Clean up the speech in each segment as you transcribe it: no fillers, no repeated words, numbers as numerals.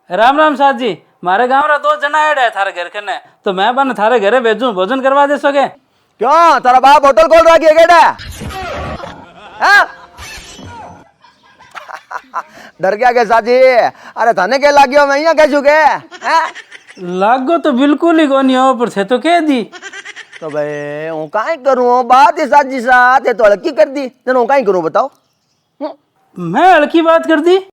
राम राम साथ जी। मारे गाँव रा 2 जना आया है थारे घर कने, तो मैं बन थारे घरे भेजूं, भोजन करवा दे सोगे? क्यों तेरा बाप होटल खोल रहा है केड़ा? हाँ? डर गया के साजी? अरे थाने के लागियो मैं यहाँ कह चुके हैं? लागो तो बिल्कुल ही कोनी हो, पर थे तो कह दी। तो भाई हूँ काई करूँ, बात ही साजी साथ है तो हल्की कर दी, तेन हूँ काई करूँ बताओ? मैं हल्की बात कर दी?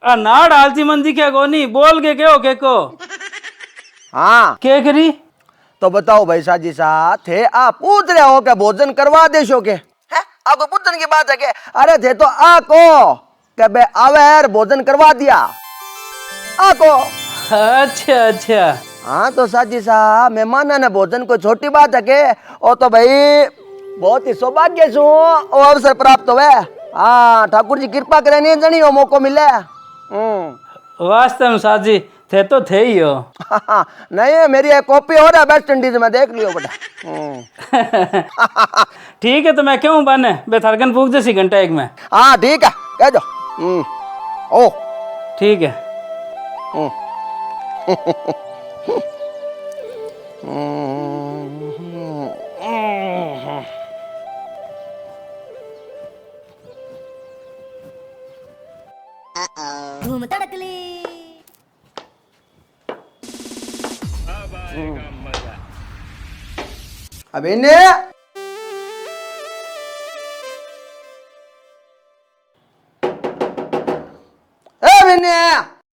नाड़ आलती मंदी क्या कोनी, बोल के क्यों के को? हाँ क्या करी? तो बताओ भाई साजी साथ थे आप पूछ रहे हो क्या भोजन करवा दे शो के? हैं? आपको पूछने की बात है के? अरे थे तो आको के बे आवे यार भोजन करवा दिया आको। अच्छा अच्छा। हाँ तो साजी साहब मेहमान ने भोजन को छोटी बात है के? ओ तो भाई बहुत ही सौभाग्य छू ओ अवसर प्राप्त हुए। हाँ ठाकुर जी कृपा करे नहीं जनी वो मौको मिले। वास्तव में साथ जी थे तो थे ही हो। नहीं मेरी एक कॉपी हो रहा है वेस्ट इंडीज में, देख लियो बेटा। ठीक है तो मैं क्यों बने बेथारकन पूछ जैसी घंटा एक में। हाँ ठीक है कह दो। ओ ठीक है। धूम तड़कली। अब इन्हें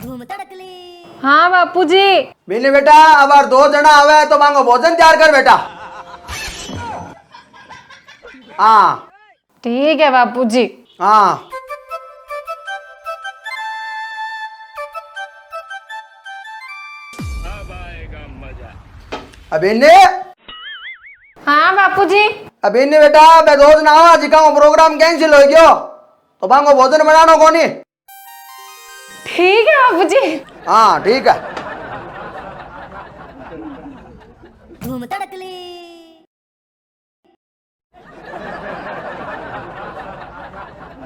धूम तड़कली। हाँ बापूजी। बिन्ने बेटा अब 2 जना आवे तो मांगो भोजन तैयार कर बेटा। हाँ ठीक है बापूजी। हाँ अब इन्हें हाँ बापूजी। अब इन्हें बेटा मैं 2 जना आवा जिका प्रोग्राम कैंसिल हो गयो तो मांगो भोजन बनानो कोनी। ठीक है बापूजी। हाँ ठीक है। धूम तड़कली।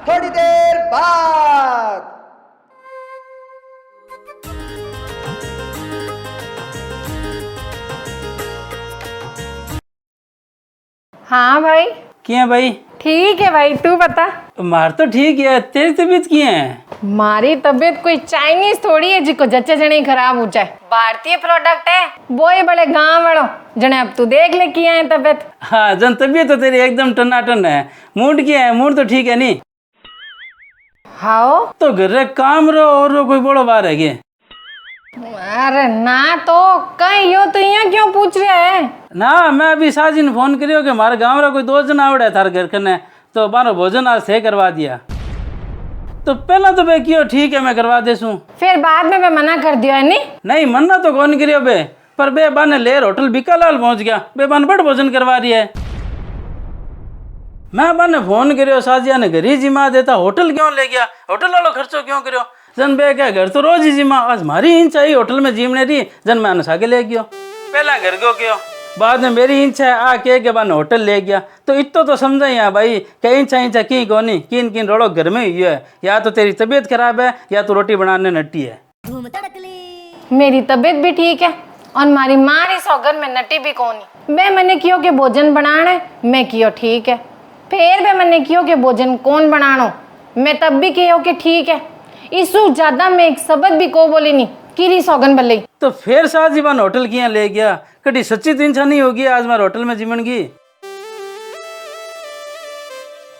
थोड़ी देर बाद हाँ भाई। क्या भाई? ठीक है भाई, तू बता। मार तो ठीक है, तेरी तबीयत की है? मारी तबीयत कोई चाइनीज थोड़ी है जिको जच्चे जने खराब हो जाए। भारतीय प्रोडक्ट है वो ही बड़े गांव वालों जने। अब तू देख ले किया है तबीयत। हाँ जन तबीयत तो तेरी एकदम टनाटन है। मूड क्या है? मूड तो ठीक है नहीं? हाँ तो घर रे काम रो और कोई बड़ो बार है क्या? अरे ना तो कहीं यो तो यहाँ क्यों पूछ रहे है? ना मैं अभी साजी ने फोन करियो कि हमारे गाँव रा कोई 2 जना आवड़े थारे घर कने, तो मारो भोजन आज से करवा दिया। तो पहला तो बे कियो ठीक है मैं करवा देसूँ, फिर बाद में मैं मना कर दिया है नहीं मन्ना तो कौन करियो बे, पर बे बाने लेर होटल बिकालाल पहुंच गया, बे बान बड़ भोजन करवा रही है। मैं बाने फोन करियो साजिया ने घर ही जिमा देता, होटल क्यों ले गया, होटल वालों खर्चो क्यों करियो? जन बे क्या घर तो रोज ही जिमा, आज मारी इंच आई होटल में जिमने रही, जन मैं अनसा के ले गयो, पहला घर गयो क्यों, बाद में मेरी इंचा है आ के बाने होटल ले गया। तो इतो तो समझा ही भाई कि इंचा इंचा की कोनी किन किन रोड़ो घर में ही है, या तो तेरी तबीयत खराब है या तो रोटी बनाने नट्टी है। धूम तड़कली। मेरी तबीयत भी ठीक है और मारी मारी सौगन में नटी भी कोनी। बे मैंने कियो के भोजन बनाना है, मैं कियो ठीक है। फिर बे मैंने कियो के भोजन कौन बनानो, मैं तब भी कियो के ठीक है। इसू ज्यादा मैं एक शब्द भी को बोली नहीं, किरी सौगन बल्ली। तो फिर साजी बान होटल किया ले गया, कटी सच्ची तो इंसा नहीं होगी आज मैं होटल में जिमन की।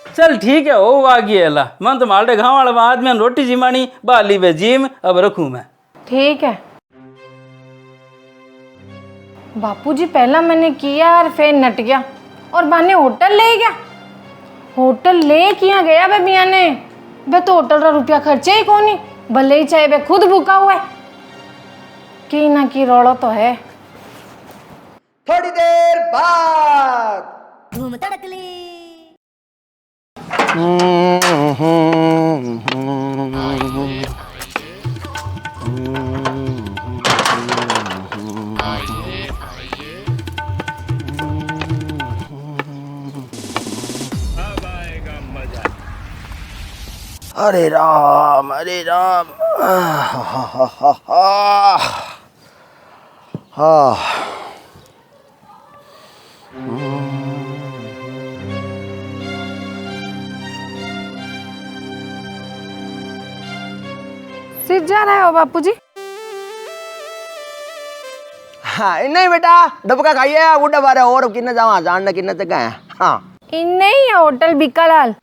चल ठीक है ओ आ गई है मन तो मालडे गाँव वाला आदमी रोटी जिमानी बाली वे जिम अब रखूं मैं। ठीक है बापूजी, पहला मैंने किया और फिर नट गया और बाने होटल ले गया। होटल ले किया गया बे मियाँ ने, बे तो होटल का रुपया खर्चे ही कोनी, भले ही चाहे बे खुद भूखा हुआ है। की ना की रोड़ो तो है। थोड़ी देर बाद धूम तड़कली। अरे राम अरे राम हाँ सिर जा रहा है ओ बापूजी? हाँ नहीं बेटा, डबका खाइए उड़ा बारे और किन्ने जावा जानने किन्ने तक है। हाँ इन्ने ही है होटल बिकालाल।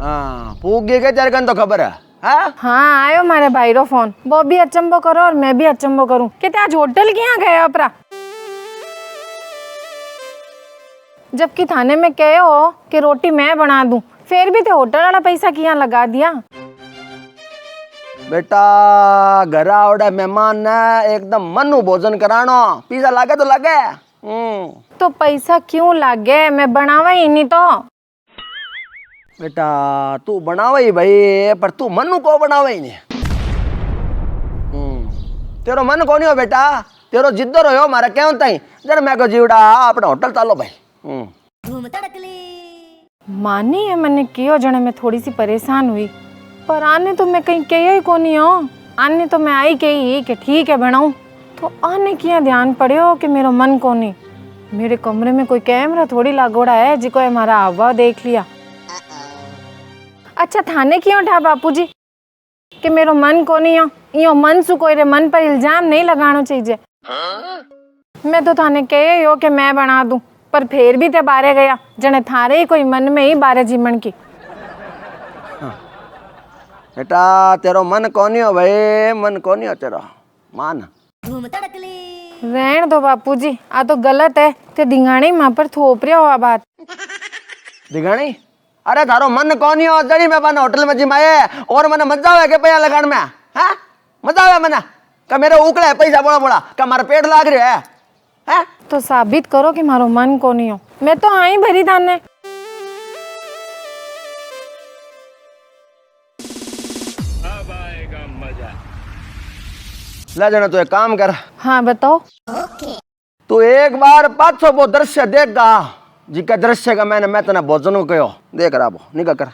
हाँ पूग गए के तेरे कन तो खबर है। हाँ हाँ आयो मारे भाई रो फोन, वो भी अचंबो करो और मैं भी अचंबो करूं कि आज होटल क्या गया अपरा, जबकि थाने में कहे हो कि रोटी मैं बना दूं, फिर भी ते होटल वाला पैसा किया लगा दिया। बेटा घर आवड़े मेहमान ने एकदम मनु भोजन करानो, पिज्जा लागे तो लागे। तो पैसा क्यों लागे, मैं बनावा ही नहीं तो। बेटा तू बनावे ही भाई, पर तू मनु को बनावे ही नहीं। तेरो मन को नहीं हो बेटा, तेरो जिद्दो रहो मारे क्यों ताई जर मैं को जीवड़ा अपना होटल चालो भाई। धूम तड़कली मानी है मैंने कियो जने मैं थोड़ी सी परेशान हुई, पर आने तो मैं कहीं कही ही कोनी हो। आने तो मैं आई कही कि ठीक है बनाऊं, तो आने किया ध्यान पड़े कि मेरा मन कोनी। मेरे कमरे में कोई कैमरा थोड़ी लागोड़ा है जिको हमारा हाव देख लिया। अच्छा थाने क्यों उठा बापूजी कि मेरो मन कोनी हो, यो मन सु कोई रे मन पर इल्जाम नहीं लगाना चाहिए। मैं तो थाने कहे हो कि मैं बना दूं, पर फिर भी ते बारे गया जने थारे ही कोई मन में ही बारे जीवन की। बेटा तेरो मन कोनी हो भाई, मन कोनी हो तेरो मान। धूम तड़कली रहन दो बापूजी, आ तो गलत है ते दिंगाणी मां पर थोप रहे हो आ बात। दिगाणी अरे थारो मन कोनी हो जड़ी मैं बन होटल में जिमाए और मने मजा आवे के पैसा लगान में। हैं मजा आवे मने का मेरे उकड़े पैसा बड़ा बड़ा का मारा पेट लाग रहे है। हैं तो साबित करो कि मारो मन कोनी हो, मैं तो आई भरी थाने। ले जाना, तू एक काम कर। हाँ बताओ। तू एक बार 500 वो दृश्य देखगा जिका दृश्य का मैं तना भोजन को कहो देख रहा वो निका कर।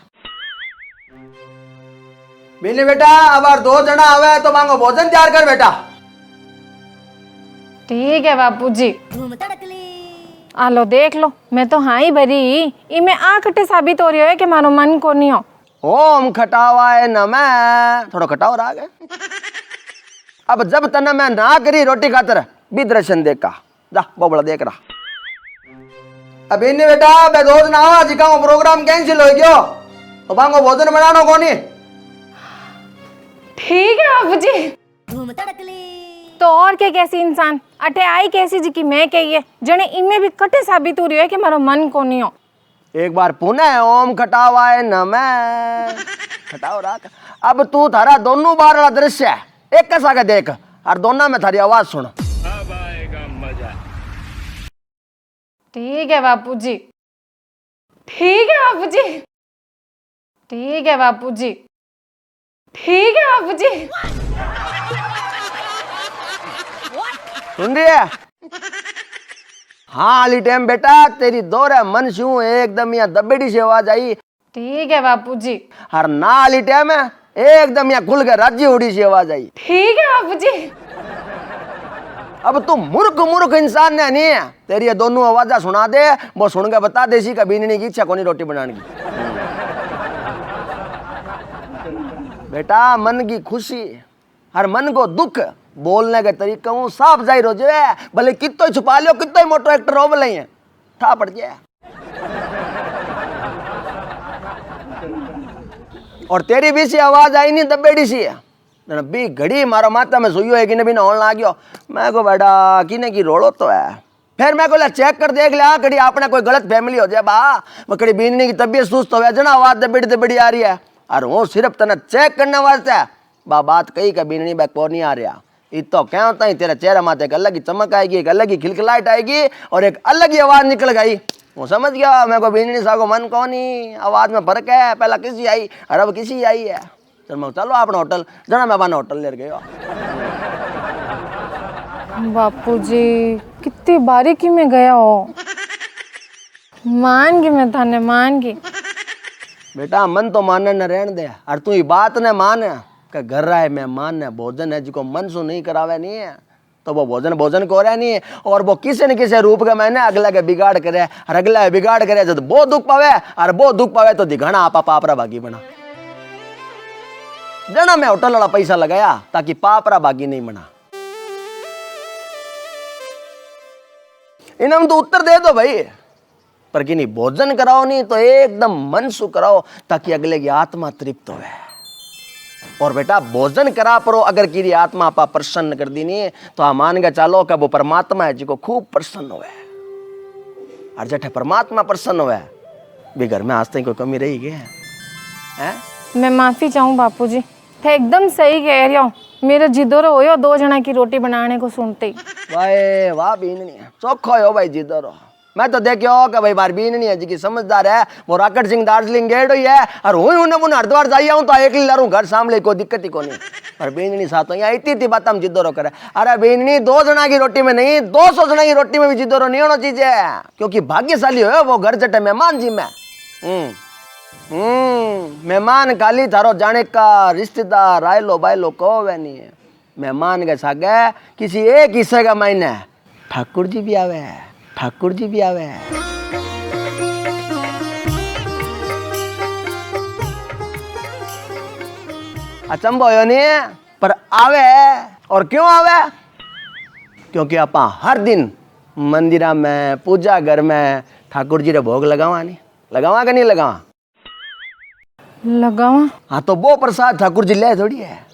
बिल्ली बेटा अब 2 जना आवे तो मांगो भोजन तैयार कर बेटा। ठीक है बापूजी। धूम तड़कली आलो देख लो, मैं तो हाँ ही भरी, इमे आकटे साबित हो रही है कि मारो मन कोनी हो। ओम खटावाए नमः, थोड़ा खटाव रहा है। अब जब तने मैं ना करी रोटी खातर भी दर्शन देखा जा बोबड़ा देख रहा। अब इन्हें बेटा बे 2 दिन आवा जिका प्रोग्राम कैंसिल हो गयो तो बांगो भोजन बनानो कोनी। ठीक है बापूजी। धूम तड़कली तो और क्या कैसी इंसान अटे आई कैसी जी की मैं कहिए जने इमे भी कटे साबित हो रही है कि मारो मन कोनी हो। एक बार पुनः ओम खटावाए नमः खटाव रहा। अब तू थारा दोनों बार वाला दृश्य है एक कैसा के देख और दोनों में थारी आवाज सुन। अब आएगा मजा। ठीक है बापूजी। ठीक है बापूजी। ठीक है बापूजी। ठीक है बापूजी। सुन रही है? हाँ अली टाइम बेटा तेरी दौर है मन शू एकदम यहाँ दबेड़ी से आवाज आई। ठीक है बापूजी। हर ना अली टाइम है एकदम यहाँ खुल के राज्य उड़ी सी आवाज आई। ठीक है बापूजी। अब तू मूर्ख मूर्ख इंसान ने नहीं है, तेरी ये दोनों आवाजा सुना दे वो सुन के बता देसी का बीनने की इच्छा कोनी रोटी बनाने की। बेटा मन की खुशी हर मन को दुख बोलने के तरीका हूँ साफ जाहिर हो जाए, भले कितो छुपा लियो कितो मोटो एक्टर हो भले ठा पड़ जाए। और तेरी भी सी आवाज आई नहीं दबेड़ी सी है बी घड़ी मारो माता में सोइयो है कि भी होने लग गयो। मैं को बेटा किने की रोड़ो तो है, फिर मैं को चेक कर देख लिया कड़ी आपने कोई गलत फैमिली हो जाए बा मैं कड़ी बीनने की तबीयत सुस्त हो जना आवाज दबेड़ी दबेड़ी आ रही है और वो सिर्फ तना चेक करने वास्ते बा बात कही का बीननी बैक को नहीं आ रहा। तो क्या होता है तेरा चेहरा माथे एक अलग ही चमक आएगी, एक अलग ही खिलखिलाहट आएगी और एक अलग ही आवाज निकल गई। वो समझ गया मैं को बीननी सा को मन कौन ही आवाज में फर्क है, पहला किसी आई और अब किसी आई है। चल मैं चलो अपना होटल जना मैं अपना होटल ले गयो। बापूजी कितनी बारीकी में गया हो, मान गई मैं थाने मान गई। बेटा मन तो माने न रहने दे और तू ही बात ने मान कि घर रहा मेहमान है भोजन है जिको मन सु नहीं करावे नहीं है तो वो भोजन भोजन को रहा नहीं है और वो किसी न किसी रूप के मैंने अगला के बिगाड़ करे और अगला बिगाड़ करे जब वो दुख पावे और वो दुख पावे तो दिखाना आपा पापरा भागी बना जना मैं होटल वाला पैसा लगाया ताकि पापरा भागी नहीं बना इन्हें तो उत्तर दे दो भाई पर कि नहीं भोजन कराओ नहीं तो एकदम मन सु कराओ ताकि अगले की आत्मा तृप्त हो और बेटा भोजन करा परो अगर की आत्मा आपा प्रसन्न कर दी नहीं तो आ मान के चालो कि वो परमात्मा है जिको खूब प्रसन्न हुए और जठे परमात्मा प्रसन्न हुए भी घर में आज तक कोई कमी रही गई है? मैं माफी चाहूँ बापूजी थे एकदम सही कह रही हो मेरे जिदोरो हो 2 जना की रोटी बनाने को सुनते ही वाह वाह बीननी चौखो हो भाई जिधर मैं तो देखियो कि भाई बार बीननी है जी की समझदार है वो राकट सिंह दार्जिलिंग गेट हुई है और हूँ हरिद्वार जाइए हूँ तो एक लरूँ घर सामने कोई दिक्कत ही को नहीं पर बीननी साथ यहाँ इतनी बात हम जिद्दोरो करे अरे बीननी 2 जना की रोटी में नहीं 200 जना की रोटी में भी जिद्दोरो नहीं होना चाहिए क्योंकि भाग्यशाली हो वो घर चटे मेहमान जी में मेहमान काली थारो जाने का रिश्तेदार आयलो बायलो को वे नहीं है मेहमान के सागे किसी एक हिस्से का मायने ठाकुर जी भी आवे ठाकुर जी भी आवे अचंबो हो नहीं पर आवे और क्यों आवे क्योंकि आप हर दिन मंदिरा में पूजा घर में ठाकुर जी रे भोग लगावा नहीं लगावा कि नहीं लगावा लगावा हाँ तो वो प्रसाद ठाकुर जी ले थोड़ी है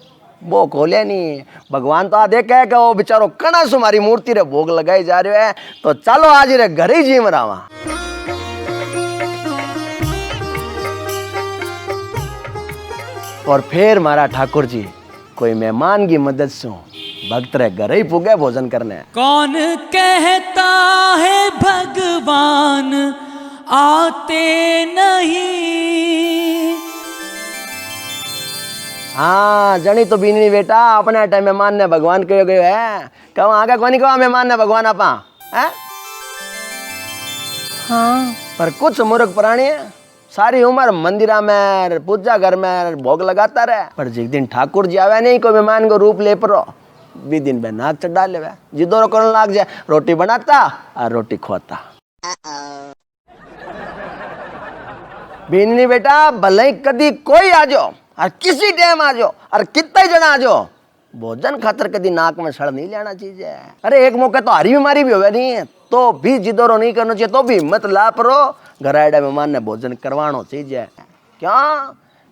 वो खोले नहीं भगवान तो आ देखे है कि वो बेचारो कणा सुमारी मूर्ति रे भोग लगाई जा रहे है तो चलो आज रे घर ही जीव रहा और फिर मारा ठाकुर जी कोई मेहमान की मदद से भक्त रे घर ही पुगे भोजन करने कौन कहता है भगवान आते नहीं हाँ जनी तो बीनी बेटा अपने टाइम मेहमान ने भगवान कहो गयो है कहो आगे कोनी कहो मेहमान ने भगवान आपा है हाँ पर कुछ मूर्ख प्राणी है सारी उम्र मंदिरा में पूजा घर में भोग लगाता रहे पर जिस दिन ठाकुर जी आवे नहीं कोई मेहमान को रूप ले परो भी दिन में नाक चढ़ा ले जिदोरो करने लाग जाए रोटी बनाता और रोटी खोता बीनी बेटा भले कदी कोई आ जाओ और किसी टाइम आ जाओ और कितना जना आ जाओ भोजन खातर कदी नाक में सड़ नहीं लेना चाहिए अरे एक मौके तो हरी बीमारी भी होवे नहीं तो भी जिदोरो नहीं करना चाहिए तो भी हिम्मत ला परो घर आए मेहमान ने भोजन करवाना चाहिए क्या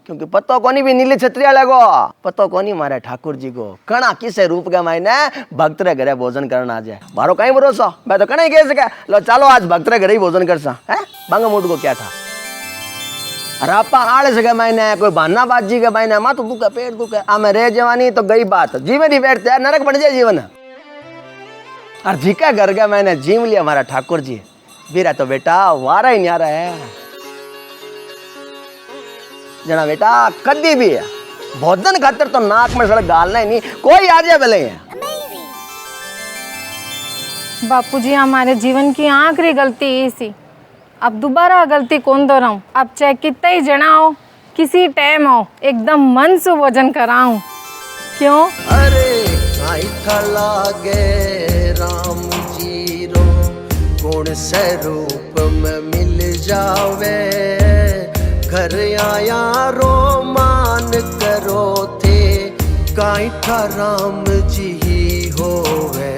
क्योंकि पतो कोनी भी नीली छत्रिया लगो पतो कोनी मारे ठाकुर जी को कणा किसे रूप के मायने भक्त रे घरे भोजन करना आ जाए मारो कहीं भरोसा मैं तो कहीं कह सके लो चलो आज भक्त रे घरे ही भोजन कर सा है बांगा मूड को क्या था अरे आपा आले से मायने कोई बहाना बाजी के मायने माँ तो दुख पेट दुख है मैं रह जवानी तो गई बात जीवन ही बैठते है नरक बन जाए जीवन और झिका घर का मैंने जीव लिया हमारा ठाकुर जी बीरा तो बेटा वारा ही न्यारा है जना बेटा कदी भी है भोजन खातर तो नाक में सड़क डालना ही नहीं कोई आ जाए भले बापूजी हमारे जीवन की आखिरी गलती इसी अब दोबारा गलती कौन दोहराऊं अब चाहे कितना ही जना हो किसी टाइम हो एकदम मन से भोजन कराऊं क्यों अरे काइठा लागे राम जी रो गुण से रूप में मिल जावे घर आया रो मान करो थे काइठा राम जी ही होवे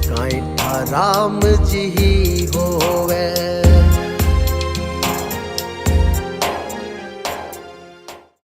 काइठा राम जी ही होवे